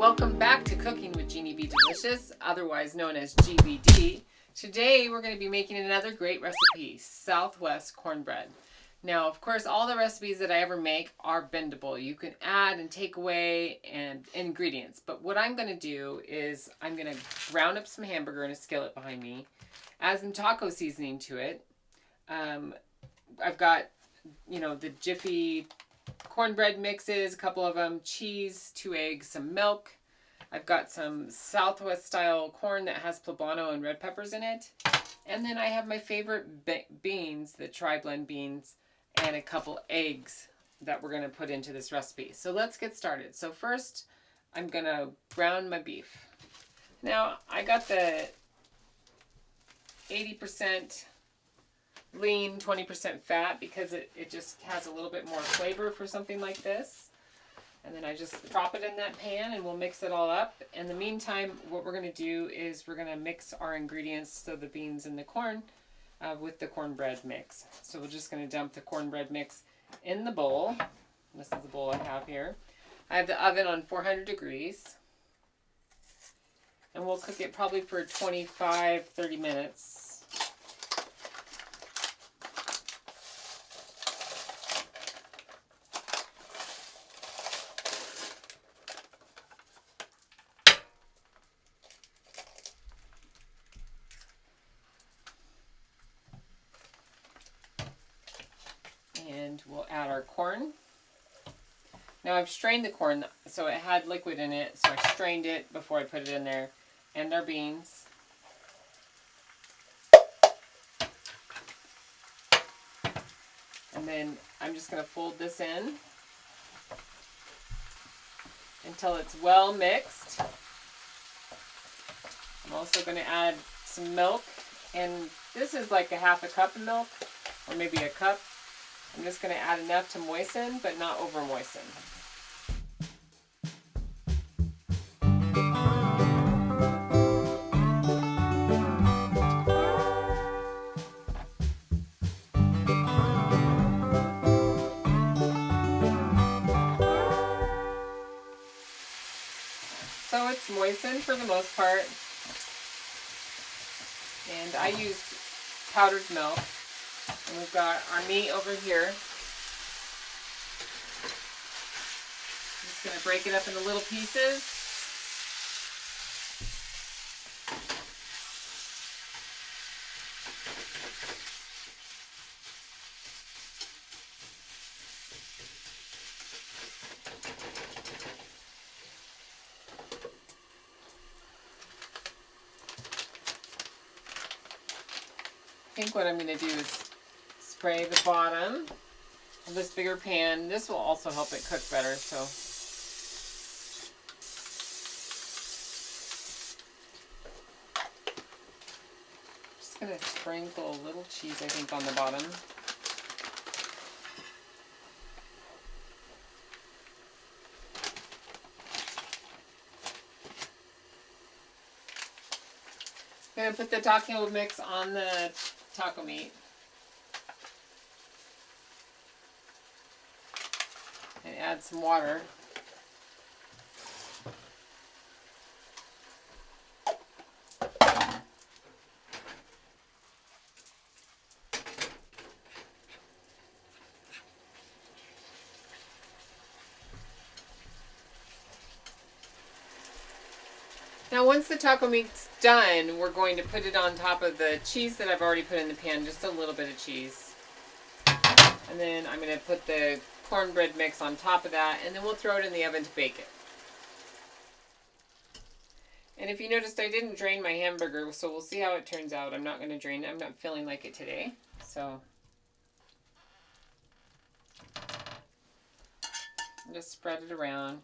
Welcome back to Cooking with Genie B Delicious, otherwise known as GBD. Today we're going to be making another great recipe, Southwest Cornbread. Now, of course, all the recipes that I ever make are bendable. You can add and take away and ingredients. But what I'm going to do is I'm going to brown up some hamburger in a skillet behind me, add some taco seasoning to it. I've got, the Jiffy cornbread mixes, a couple of them, cheese, 2 eggs, some milk. I've got some Southwest style corn that has poblano and red peppers in it. And then I have my favorite beans, the tri-blend beans, and a couple eggs that we're going to put into this recipe. So let's get started. So first, I'm going to brown my beef. Now, I got the 80% lean, 20% fat because it just has a little bit more flavor for something like this. And then I just drop it in that pan and we'll mix it all up. In the meantime, what we're going to do is we're going to mix our ingredients, so the beans and the corn, with the cornbread mix. So we're just going to dump the cornbread mix in the bowl. This is the bowl I have here. I have the oven on 400 degrees. And we'll cook it probably for 25-30 minutes. And we'll add our corn. Now I've strained the corn, so it had liquid in it, so I strained it before I put it in there. And our beans. And then I'm just going to fold this in until it's well mixed. I'm also going to add some milk, and this is like a half a cup of milk, or maybe a cup. I'm just going to add enough to moisten, but not over moisten. So it's moistened for the most part. And I used powdered milk. And we've got our meat over here. I'm just going to break it up into little pieces. I think what I'm going to do is spray the bottom of this bigger pan. This will also help it cook better, so. Just going to sprinkle a little cheese, I think, on the bottom. I'm going to put the taco mix on the taco meat. And add some water. Now once the taco meat's done, we're going to put it on top of the cheese that I've already put in the pan, just a little bit of cheese. And then I'm going to put the cornbread mix on top of that, and then we'll throw it in the oven to bake it. And if you noticed, I didn't drain my hamburger, so we'll see how it turns out. I'm not going to drain it. I'm not feeling like it today. So just spread it around.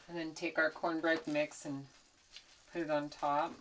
And then take our cornbread mix and put it on top.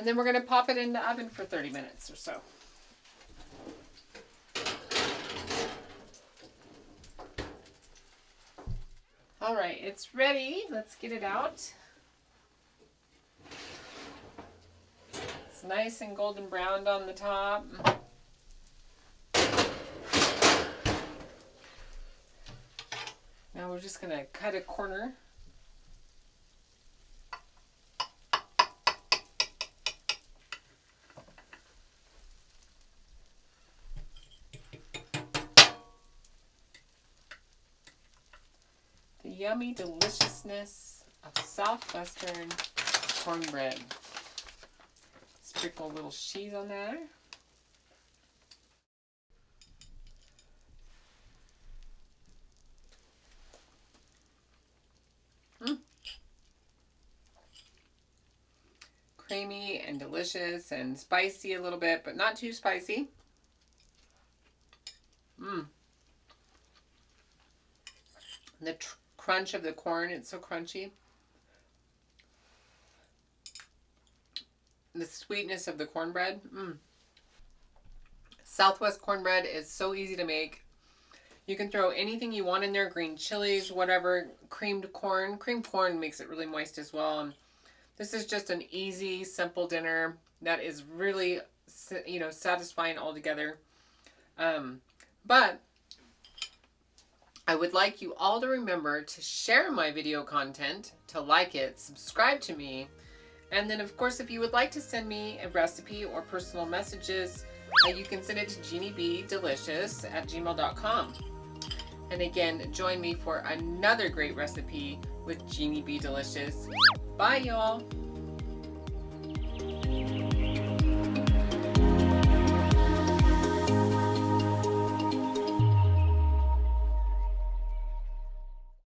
And then we're going to pop it in the oven for 30 minutes or so. All right, it's ready. Let's get it out. It's nice and golden browned on the top. Now we're just going to cut a corner. The yummy deliciousness of Southwestern cornbread. Sprinkle a little cheese on there. Creamy and delicious and spicy a little bit, but not too spicy. The crunch of the corn, it's so crunchy. The sweetness of the cornbread. Southwest cornbread is so easy to make. You can throw anything you want in there, green chilies, whatever, creamed corn. Creamed corn makes it really moist as well. And this is just an easy, simple dinner that is really, satisfying altogether. But I would like you all to remember to share my video content, to like it, subscribe to me, and then of course if you would like to send me a recipe or personal messages, you can send it to genieBdelicious@gmail.com. And again, join me for another great recipe with Genie B Delicious. Bye y'all!